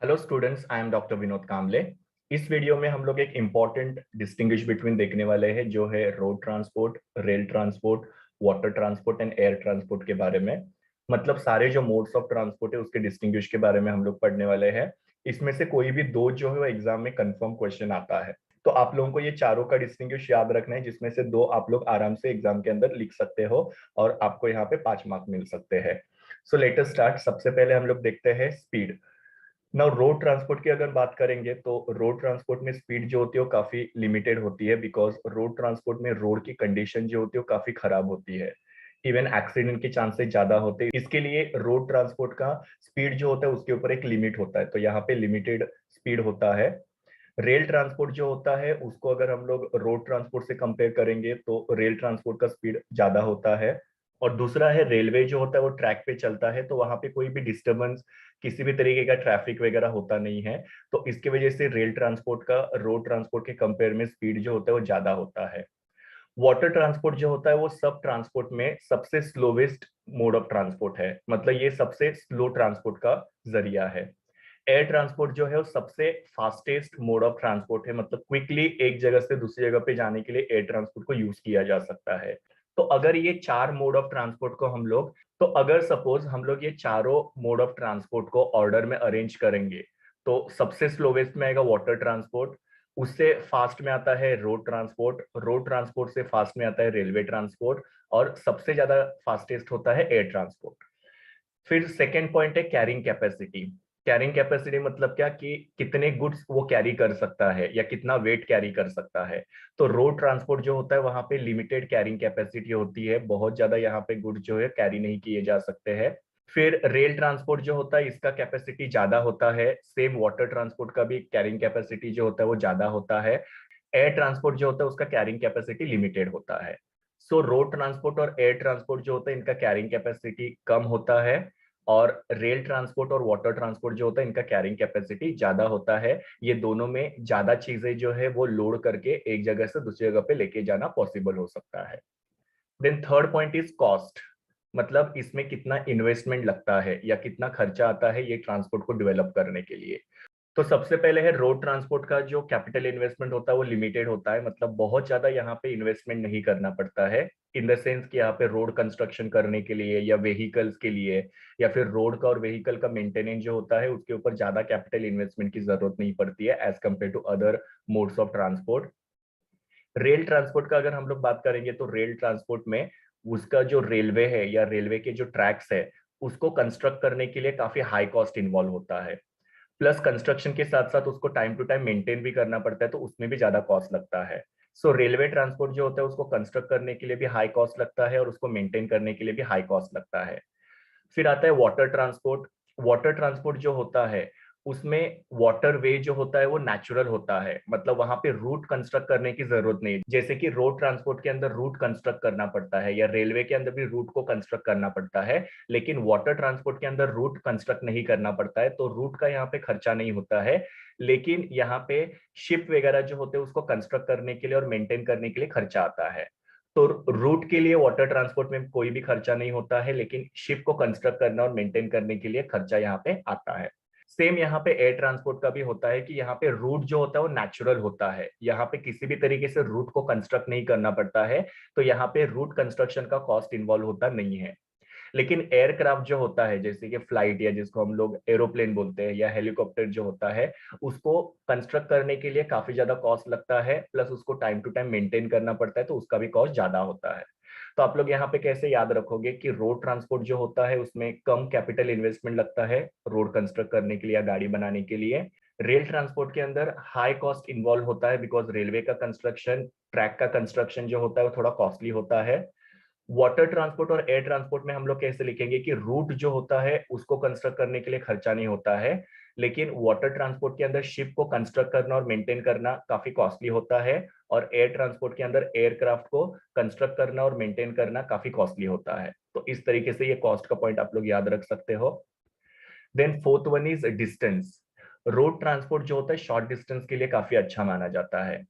Hello students, I am doctor Vinod Kamle. इस video में हम लोग एक इम्पॉर्टेंट डिस्टिंग्विश बिटवीन देखने वाले हैं, जो है road transport, rail transport, water transport and air transport के बारे में। मतलब सारे जो मोड्स ऑफ ट्रांसपोर्ट है उसके डिस्टिंग्विश के बारे में हम लोग पढ़ने वाले हैं। इसमें से कोई भी दो जो है वो एग्जाम में कंफर्म क्वेश्चन आता है। तो आप लोगों को ये चारों का डिस्टिंग्विश याद रखना है, जिसमें से दो आप लोग आराम से एग्जाम के अंदर लिख सकते हो और आपको यहाँ पे 5 मार्क मिल सकते हैं। So let us start. सबसे पहले हम लोग देखते हैं स्पीड। नाउ रोड ट्रांसपोर्ट की अगर बात करेंगे तो रोड ट्रांसपोर्ट में स्पीड जो होती है वो काफी लिमिटेड होती है, बिकॉज रोड ट्रांसपोर्ट में रोड की कंडीशन जो होती है वो काफी खराब होती है। इवन एक्सीडेंट के चांसेस ज्यादा होते हैं। इसके लिए रोड ट्रांसपोर्ट का स्पीड जो होता है उसके ऊपर एक लिमिट होता है, तो यहाँ पे लिमिटेड स्पीड होता है। रेल ट्रांसपोर्ट जो होता है उसको अगर हम लोग रोड ट्रांसपोर्ट से कंपेयर करेंगे तो रेल ट्रांसपोर्ट का स्पीड ज्यादा होता है। और दूसरा है रेलवे जो होता है वो ट्रैक पे चलता है, तो वहां पे कोई भी डिस्टरबेंस, किसी भी तरीके का ट्रैफिक वगैरह होता नहीं है। तो इसकी वजह से रेल ट्रांसपोर्ट का रोड ट्रांसपोर्ट के कंपेयर में स्पीड जो होता है वो ज्यादा होता है। वाटर ट्रांसपोर्ट जो होता है वो सब ट्रांसपोर्ट में सबसे स्लोवेस्ट मोड ऑफ ट्रांसपोर्ट है, मतलब ये सबसे स्लो ट्रांसपोर्ट का जरिया है। एयर ट्रांसपोर्ट जो है वो सबसे फास्टेस्ट मोड ऑफ ट्रांसपोर्ट है, मतलब क्विकली एक जगह से दूसरी जगह पे जाने के लिए एयर ट्रांसपोर्ट को यूज किया जा सकता है। तो अगर ये चार मोड ऑफ ट्रांसपोर्ट को हम लोग, तो अगर सपोज हम लोग ये चारों मोड ऑफ ट्रांसपोर्ट को ऑर्डर में अरेंज करेंगे, तो सबसे स्लोवेस्ट में आएगा वाटर ट्रांसपोर्ट, उससे फास्ट में आता है रोड ट्रांसपोर्ट से फास्ट में आता है रेलवे ट्रांसपोर्ट, और सबसे ज्यादा फास्टेस्ट होता है एयर ट्रांसपोर्ट। फिर सेकेंड पॉइंट है कैरिंग कैपेसिटी। कैरिंग कैपेसिटी मतलब क्या कि कितने गुड्स वो कैरी कर सकता है या कितना वेट कैरी कर सकता है। तो रोड ट्रांसपोर्ट जो होता है वहां पे लिमिटेड कैरिंग कैपेसिटी होती है, बहुत ज्यादा यहाँ पे गुड्स जो है कैरी नहीं किए जा सकते हैं। फिर रेल ट्रांसपोर्ट जो होता है इसका कैपेसिटी ज्यादा होता है, सेम वाटर ट्रांसपोर्ट का भी कैरिंग कैपेसिटी जो होता है वो ज्यादा होता है। एयर ट्रांसपोर्ट जो होता है उसका कैरिंग कैपेसिटी लिमिटेड होता है। सो रोड ट्रांसपोर्ट और एयर ट्रांसपोर्ट जो होता है इनका कैरिंग कैपेसिटी कम होता है, और रेल ट्रांसपोर्ट और वाटर ट्रांसपोर्ट जो होता है इनका कैरिंग कैपेसिटी ज्यादा होता है। ये दोनों में ज्यादा चीजें जो है वो लोड करके एक जगह से दूसरी जगह पे लेके जाना पॉसिबल हो सकता है। Then third point is cost, मतलब इसमें कितना इन्वेस्टमेंट लगता है या कितना खर्चा आता है ये ट्रांसपोर्ट को डेवलप करने के लिए। तो सबसे पहले है रोड ट्रांसपोर्ट का जो कैपिटल इन्वेस्टमेंट होता है वो लिमिटेड होता है, मतलब बहुत ज्यादा यहाँ पे इन्वेस्टमेंट नहीं करना पड़ता है। इन द सेंस कि यहाँ पे रोड कंस्ट्रक्शन करने के लिए या व्हीकल्स के लिए या फिर रोड का और व्हीकल का मेंटेनेंस जो होता है उसके ऊपर ज्यादा कैपिटल इन्वेस्टमेंट की जरूरत नहीं पड़ती है as compare to other modes of transport. Rail transport का अगर हम लोग बात करेंगे तो रेल ट्रांसपोर्ट में उसका जो रेलवे है या रेलवे के जो ट्रैक्स है उसको कंस्ट्रक्ट करने के लिए काफी हाई कॉस्ट इन्वॉल्व होता है। प्लस कंस्ट्रक्शन के साथ साथ उसको टाइम टू टाइम मेंटेन भी करना पड़ता है, तो उसमें भी ज्यादा कॉस्ट लगता है। सो रेलवे ट्रांसपोर्ट जो होता है उसको कंस्ट्रक्ट करने के लिए भी हाई कॉस्ट लगता है और उसको मेंटेन करने के लिए भी हाई कॉस्ट लगता है। फिर आता है वाटर ट्रांसपोर्ट। वाटर ट्रांसपोर्ट जो होता है उसमें वाटर वे जो होता है वो नेचुरल होता है, मतलब वहां पे रूट कंस्ट्रक्ट करने की जरूरत नहीं, जैसे कि रोड ट्रांसपोर्ट के अंदर रूट कंस्ट्रक्ट करना पड़ता है या रेलवे के अंदर भी रूट को कंस्ट्रक्ट करना पड़ता है। लेकिन वाटर ट्रांसपोर्ट के अंदर रूट कंस्ट्रक्ट नहीं करना पड़ता है, तो रूट का यहाँ पे खर्चा नहीं होता है। लेकिन यहाँ पे शिप वगैरह जो होते हैं उसको कंस्ट्रक्ट करने के लिए और मेंटेन करने के लिए खर्चा आता है। तो रूट के लिए वाटर ट्रांसपोर्ट में कोई भी खर्चा नहीं होता है, लेकिन शिप को कंस्ट्रक्ट करना और मेंटेन करने के लिए खर्चा यहाँ पे आता है। सेम यहाँ पे एयर ट्रांसपोर्ट का भी होता है कि यहाँ पे रूट जो होता है वो नेचुरल होता है, यहाँ पे किसी भी तरीके से रूट को कंस्ट्रक्ट नहीं करना पड़ता है, तो यहाँ पे रूट कंस्ट्रक्शन का कॉस्ट इन्वॉल्व होता नहीं है। लेकिन एयरक्राफ्ट जो होता है जैसे कि फ्लाइट या जिसको हम लोग एरोप्लेन बोलते हैं या हेलीकॉप्टर जो होता है, उसको कंस्ट्रक्ट करने के लिए काफी ज्यादा कॉस्ट लगता है, प्लस उसको टाइम टू टाइम मेंटेन करना पड़ता है, तो उसका भी कॉस्ट ज्यादा होता है। तो आप लोग यहाँ पे कैसे याद रखोगे कि रोड ट्रांसपोर्ट जो होता है उसमें कम कैपिटल इन्वेस्टमेंट लगता है रोड कंस्ट्रक्ट करने के लिए या गाड़ी बनाने के लिए। रेल ट्रांसपोर्ट के अंदर हाई कॉस्ट इन्वॉल्व होता है, बिकॉज रेलवे का कंस्ट्रक्शन, ट्रैक का कंस्ट्रक्शन जो होता है वो थोड़ा कॉस्टली होता है। वाटर ट्रांसपोर्ट और एयर ट्रांसपोर्ट में हम लोग कैसे लिखेंगे कि रूट जो होता है उसको कंस्ट्रक्ट करने के लिए खर्चा नहीं होता है, लेकिन वाटर ट्रांसपोर्ट के अंदर शिप को कंस्ट्रक्ट करना और मेंटेन करना काफी कॉस्टली होता है, और एयर ट्रांसपोर्ट के अंदर एयरक्राफ्ट को कंस्ट्रक्ट करना और मेंटेन करना काफी कॉस्टली होता है। तो इस तरीके से ये कॉस्ट का पॉइंट आप लोग याद रख सकते हो। Then fourth one is distance. Road transport जो होता है शॉर्ट डिस्टेंस के लिए काफी अच्छा माना जाता है।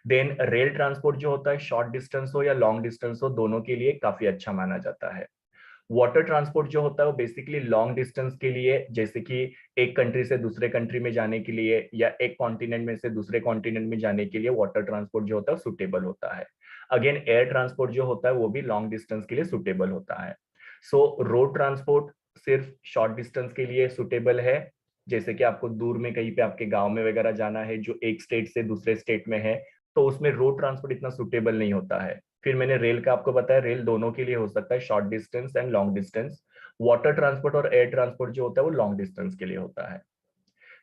देन रेल ट्रांसपोर्ट जो होता है शॉर्ट डिस्टेंस हो या लॉन्ग डिस्टेंस हो दोनों के लिए काफी अच्छा माना जाता है। वाटर ट्रांसपोर्ट जो होता है वो बेसिकली लॉन्ग डिस्टेंस के लिए, जैसे कि एक कंट्री से दूसरे कंट्री में जाने के लिए या एक कॉन्टिनेंट में से दूसरे कॉन्टिनेंट में जाने के लिए वाटर ट्रांसपोर्ट जो होता है सुटेबल होता है। अगेन एयर ट्रांसपोर्ट जो होता है वो भी लॉन्ग डिस्टेंस के लिए सुटेबल होता है। सो रोड ट्रांसपोर्ट सिर्फ शॉर्ट डिस्टेंस के लिए सुटेबल है, जैसे कि आपको दूर में कहीं पे आपके गांव में वगैरह जाना है जो एक स्टेट से दूसरे स्टेट में है, तो उसमें रोड ट्रांसपोर्ट इतना सुटेबल नहीं होता है। फिर मैंने रेल का आपको बताया, रेल दोनों के लिए हो सकता है, short distance and long distance. Water transport और एयर ट्रांसपोर्ट जो होता है वो लॉन्ग डिस्टेंस के लिए होता है।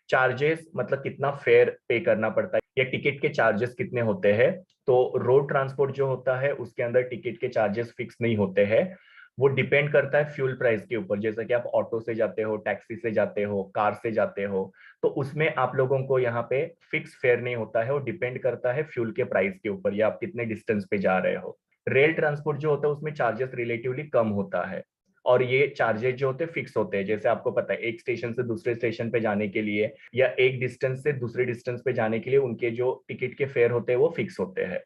चार्जेस मतलब कितना फेयर पे करना पड़ता है या टिकट के चार्जेस कितने होते हैं, तो रोड ट्रांसपोर्ट जो होता है उसके अंदर टिकट के चार्जेस फिक्स नहीं होते हैं। वो डिपेंड करता है फ्यूल प्राइस के ऊपर, जैसा कि आप ऑटो से जाते हो, टैक्सी से जाते हो, कार से जाते हो, तो उसमें आप लोगों को यहाँ पे फिक्स फेयर नहीं होता है, वो डिपेंड करता है फ्यूल के प्राइस के ऊपर या आप कितने डिस्टेंस पे जा रहे हो। रेल ट्रांसपोर्ट जो होता है उसमें चार्जेस रिलेटिवली कम होता है, और ये चार्जेस जो होते हैं फिक्स होते हैं। जैसे आपको पता है एक स्टेशन से दूसरे स्टेशन पे जाने के लिए या एक डिस्टेंस से दूसरे डिस्टेंस पे जाने के लिए उनके जो टिकट के फेयर होते हैं वो फिक्स होते हैं।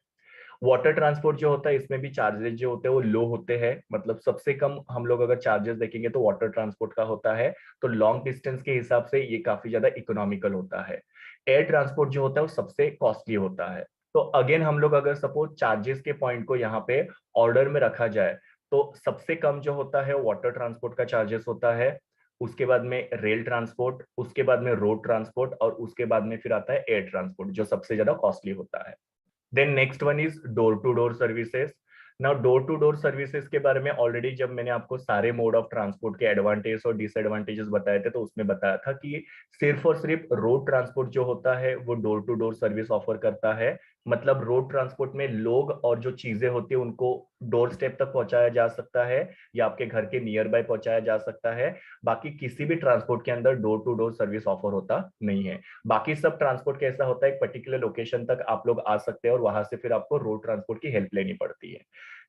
वाटर ट्रांसपोर्ट जो होता है इसमें भी चार्जेस जो होते हैं वो लो होते हैं, मतलब सबसे कम हम लोग अगर चार्जेस देखेंगे तो वाटर ट्रांसपोर्ट का होता है, तो लॉन्ग डिस्टेंस के हिसाब से ये काफी ज्यादा इकोनॉमिकल होता है। एयर ट्रांसपोर्ट जो होता है वो सबसे कॉस्टली होता है। तो अगेन हम लोग अगर सपोज चार्जेस के पॉइंट को यहाँ पे ऑर्डर में रखा जाए, तो सबसे कम जो होता है वाटर ट्रांसपोर्ट का चार्जेस होता है, उसके बाद में रेल ट्रांसपोर्ट, उसके बाद में रोड ट्रांसपोर्ट, और उसके बाद में फिर आता है एयर ट्रांसपोर्ट जो सबसे ज्यादा कॉस्टली होता है। Then next one is door to door services. Now door to door services के बारे में ऑलरेडी जब मैंने आपको सारे मोड ऑफ ट्रांसपोर्ट के एडवांटेज और डिसएडवांटेजेस बताए थे, तो उसमें बताया था कि सिर्फ और सिर्फ रोड ट्रांसपोर्ट जो होता है वो door to door service offer करता है। मतलब रोड ट्रांसपोर्ट में लोग और जो चीजें होती है उनको डोर स्टेप तक पहुंचाया जा सकता है या आपके घर के नियर बाय पहुंचाया जा सकता है। बाकी किसी भी ट्रांसपोर्ट के अंदर door to door service offer होता नहीं है। बाकी सब ट्रांसपोर्ट कैसा होता है, एक पर्टिकुलर लोकेशन तक आप लोग आ सकते हैं और वहां से फिर आपको रोड ट्रांसपोर्ट की हेल्प लेनी पड़ती है।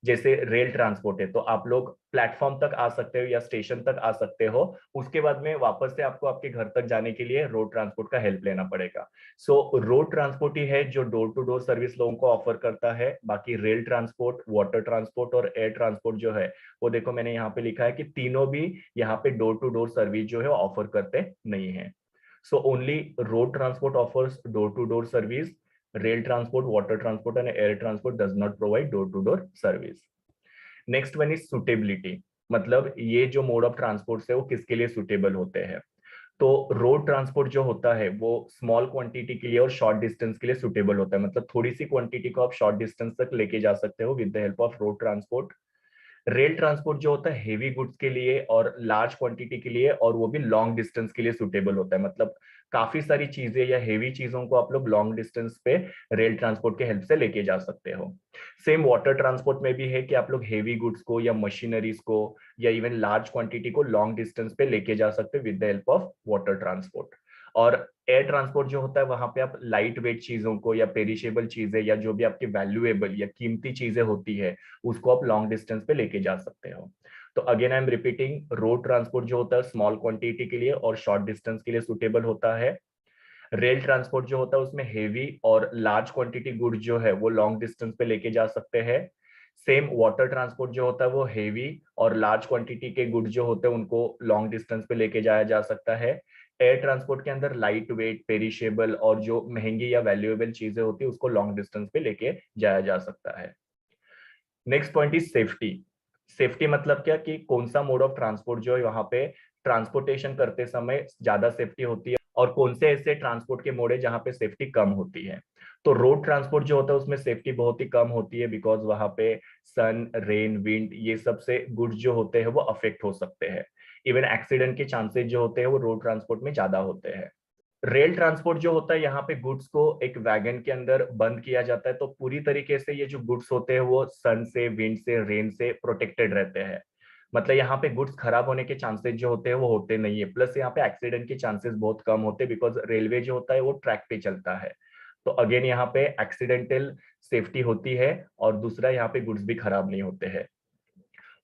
जैसे रेल ट्रांसपोर्ट है तो आप लोग प्लेटफॉर्म तक आ सकते हो या स्टेशन तक आ सकते हो, उसके बाद में वापस से आपको आपके घर तक जाने के लिए रोड ट्रांसपोर्ट का हेल्प लेना पड़ेगा। सो रोड ट्रांसपोर्ट ही है जो डोर टू डोर सर्विस लोगों को ऑफर करता है। बाकी रेल ट्रांसपोर्ट, वाटर ट्रांसपोर्ट और एयर ट्रांसपोर्ट जो है वो देखो मैंने यहाँ पे लिखा है कि तीनों भी यहाँ पे डोर टू डोर सर्विस जो है ऑफर करते नहीं है। So only road transport offers door-to-door service. Rail transport, water transport, and air transport does not provide door-to-door service. Next one is suitability. मतलब ये जो मोड ऑफ ट्रांसपोर्ट है वो किसके लिए सुटेबल होते हैं। तो रोड ट्रांसपोर्ट जो होता है वो स्मॉल क्वांटिटी के लिए और शॉर्ट डिस्टेंस के लिए सुटेबल होता है, मतलब थोड़ी सी क्वांटिटी को आप शॉर्ट डिस्टेंस तक लेके जा सकते हो with the help of road transport. Rail transport जो होता है हेवी गुड्स के लिए और लार्ज क्वांटिटी के लिए, और वो भी लॉन्ग डिस्टेंस के लिए सुटेबल होता है, मतलब काफी सारी चीजें या हेवी चीजों को आप लोग लॉन्ग डिस्टेंस पे रेल ट्रांसपोर्ट के हेल्प से लेके जा सकते हो। सेम वाटर ट्रांसपोर्ट में भी है कि आप लोग हेवी गुड्स को या मशीनरीज को या इवन लार्ज क्वांटिटी को लॉन्ग डिस्टेंस पे लेके जा सकते हो with the help of water transport. और एयर ट्रांसपोर्ट जो होता है वहां पे आप लाइट वेट चीजों को या पेरिशेबल चीजें या जो भी आपकी वैल्यूएबल या कीमती चीजें होती है उसको आप लॉन्ग डिस्टेंस पे लेके जा सकते हो। तो again I am repeating, road transport जो होता है स्मॉल क्वांटिटी के लिए और शॉर्ट डिस्टेंस के लिए सुटेबल होता है। रेल ट्रांसपोर्ट जो होता है उसमें हेवी और लार्ज क्वांटिटी गुड्स जो है वो लॉन्ग डिस्टेंस पे लेके जा सकते हैं। सेम वाटर ट्रांसपोर्ट जो होता है वो हेवी और लार्ज क्वांटिटी के गुड्स जो होते हैं उनको लॉन्ग डिस्टेंस पे लेके जाया जा सकता है। एयर ट्रांसपोर्ट के अंदर लाइट वेट, पेरिशेबल और जो महंगी या वैल्यूएबल चीजें होती है उसको लॉन्ग डिस्टेंस पे लेके जाया जा सकता है। Next point is safety. Safety मतलब क्या कि कौन सा मोड ऑफ ट्रांसपोर्ट जो है वहां पे ट्रांसपोर्टेशन करते समय ज्यादा सेफ्टी होती है और कौन से ऐसे ट्रांसपोर्ट के मोड है जहां पे सेफ्टी कम होती है। तो रोड ट्रांसपोर्ट जो होता है उसमें सेफ्टी बहुत ही कम होती है, बिकॉज वहां पे सन, रेन, विंड ये सब से गुड्स जो होते हैं वो अफेक्ट हो सकते हैं। इवन एक्सीडेंट के चांसेस जो होते हैं वो रोड ट्रांसपोर्ट में ज्यादा होते हैं। रेल ट्रांसपोर्ट जो होता है यहाँ पे गुड्स को एक वैगन के अंदर बंद किया जाता है, तो पूरी तरीके से ये जो गुड्स होते हैं वो सन से, विंड से, रेन से प्रोटेक्टेड रहते हैं। मतलब यहाँ पे गुड्स खराब होने के चांसेस जो होते हैं वो होते नहीं है, प्लस यहाँ पे एक्सीडेंट के चांसेस बहुत कम होते हैं बिकॉज रेलवे जो होता है वो ट्रैक पे चलता है। तो अगेन यहाँ पे एक्सीडेंटल सेफ्टी होती है और दूसरा यहाँ पे गुड्स भी खराब नहीं होते हैं।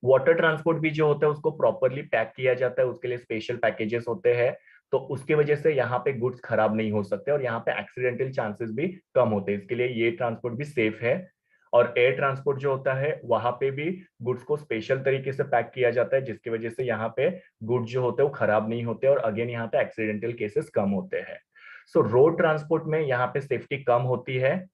वाटर ट्रांसपोर्ट भी जो होता है उसको प्रॉपरली पैक किया जाता है, उसके लिए स्पेशल पैकेजेस होते हैं, तो उसके वजह से यहाँ पे गुड्स खराब नहीं हो सकते और यहाँ पे एक्सीडेंटल चांसेस भी कम होते हैं, इसके लिए ये ट्रांसपोर्ट भी सेफ है। और एयर ट्रांसपोर्ट जो होता है वहां पे भी गुड्स को स्पेशल तरीके से पैक किया जाता है, जिसकी वजह से यहाँ पे गुड्स जो होते हैं वो खराब नहीं होते और अगेन यहाँ पे एक्सीडेंटल केसेस कम होते हैं। सो रोड ट्रांसपोर्ट में यहाँ पे सेफ्टी कम होती है,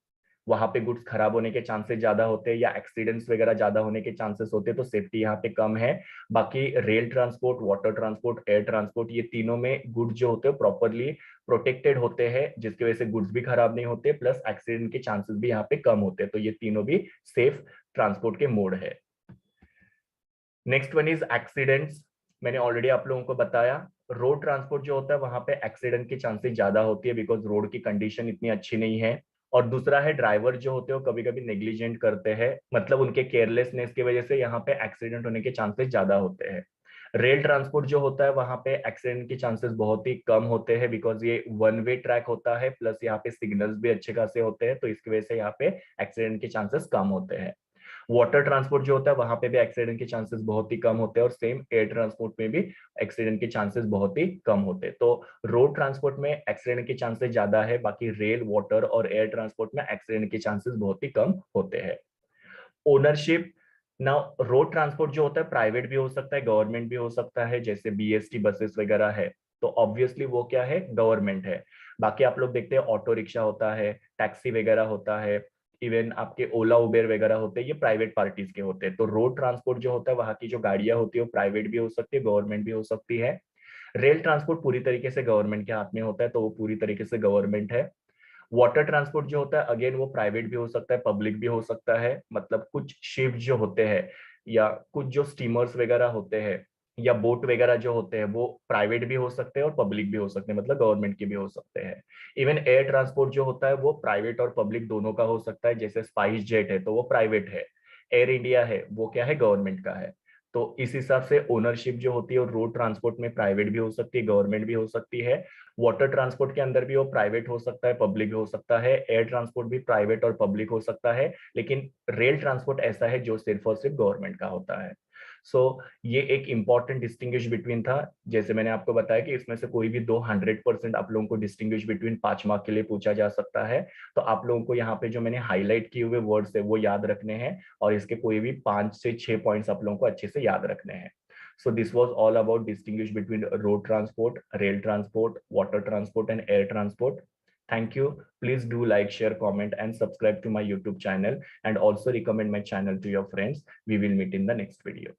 वहां पे गुड्स खराब होने के चांसेस ज्यादा होते हैं या एक्सीडेंट्स वगैरह ज्यादा होने के चांसेस होते हैं, तो सेफ्टी यहाँ पे कम है। बाकी rail transport, water transport, air transport, ये तीनों में गुड्स जो होते हैं प्रॉपरली प्रोटेक्टेड होते हैं, जिसकी वजह से गुड्स भी खराब नहीं होते, प्लस एक्सीडेंट के चांसेस भी यहाँ पे कम होते हैं। तो ये तीनों भी सेफ ट्रांसपोर्ट के मोड है। Next one is accidents. मैंने ऑलरेडी आप लोगों को बताया, रोड ट्रांसपोर्ट जो होता है वहां पे एक्सीडेंट की चांसेस ज्यादा होती है बिकॉज रोड की कंडीशन इतनी अच्छी नहीं है। और दूसरा है ड्राइवर जो होते हैं वो कभी कभी नेग्लिजेंट करते हैं, मतलब उनके केयरलेसनेस की वजह से यहाँ पे एक्सीडेंट होने के चांसेस ज्यादा होते हैं। रेल ट्रांसपोर्ट जो होता है वहां पे एक्सीडेंट के चांसेस बहुत ही कम होते हैं बिकॉज ये वन वे ट्रैक होता है, प्लस यहाँ पे सिग्नल्स भी अच्छे खासे होते हैं, तो इसकी वजह से यहाँ पे एक्सीडेंट के चांसेस कम होते हैं। वाटर ट्रांसपोर्ट जो होता है वहां पे भी एक्सीडेंट के चांसेस बहुत ही कम होते हैं और सेम एयर ट्रांसपोर्ट में भी एक्सीडेंट के चांसेस बहुत ही कम होते हैं। तो रोड ट्रांसपोर्ट में एक्सीडेंट के चांसेस ज्यादा है, बाकी रेल, वाटर और एयर ट्रांसपोर्ट में एक्सीडेंट के चांसेस बहुत ही कम होते हैं। ओनरशिप ना, रोड ट्रांसपोर्ट जो होता है प्राइवेट भी हो सकता है, गवर्नमेंट भी हो सकता है, जैसे बीएसटी बसेस वगैरह है, तो ऑब्वियसली वो क्या है, गवर्नमेंट है। बाकी आप लोग देखते हैं ऑटो रिक्शा होता है, टैक्सी वगैरह होता है, इवन आपके ओला उबेर वगैरह होते हैं, ये प्राइवेट पार्टीज के होते हैं। तो रोड ट्रांसपोर्ट जो होता है वहां की जो गाड़ियां होती है वो प्राइवेट भी हो सकती है, गवर्नमेंट भी हो सकती है। रेल ट्रांसपोर्ट पूरी तरीके से गवर्नमेंट के हाथ में होता है, तो वो पूरी तरीके से गवर्नमेंट है। वाटर ट्रांसपोर्ट जो होता है अगेन वो प्राइवेट भी हो सकता है, पब्लिक भी हो सकता है, मतलब कुछ शिप जो होते हैं या कुछ जो स्टीमर्स वगैरह होते हैं या बोट वगैरह जो होते हैं वो प्राइवेट भी हो सकते हैं और पब्लिक भी हो सकते हैं, मतलब गवर्नमेंट के भी हो सकते हैं। इवन एयर ट्रांसपोर्ट जो होता है वो प्राइवेट और पब्लिक दोनों का हो सकता है, जैसे स्पाइस जेट है तो वो प्राइवेट है, एयर इंडिया है वो क्या है, गवर्नमेंट का है। तो इस हिसाब से ओनरशिप जो होती है वो रोड ट्रांसपोर्ट में प्राइवेट भी हो सकती है, गवर्नमेंट भी हो सकती है। वाटर ट्रांसपोर्ट के अंदर भी वो प्राइवेट हो सकता है, पब्लिक भी हो सकता है। एयर ट्रांसपोर्ट भी प्राइवेट और पब्लिक हो सकता है, लेकिन रेल ट्रांसपोर्ट ऐसा है जो सिर्फ और सिर्फ गवर्नमेंट का होता है। सो ये एक इंपॉर्टेंट डिस्टिंग्विश बिटवीन था। जैसे मैंने आपको बताया कि इसमें से कोई भी दो 100% आप लोगों को डिस्टिंग्विश बिटवीन 5 मार्क के लिए पूछा जा सकता है। तो आप लोगों को यहाँ पे जो मैंने हाईलाइट किए हुए वर्ड्स है वो याद रखने हैं और इसके कोई भी 5 से 6 पॉइंट्स आप लोगों को अच्छे से याद रखने हैं। So this was all about distinguish between road transport, rail transport, water transport and air transport. Thank you. Please do like, share, comment and subscribe to my YouTube channel and also recommend my channel to your friends. We will meet in the next video.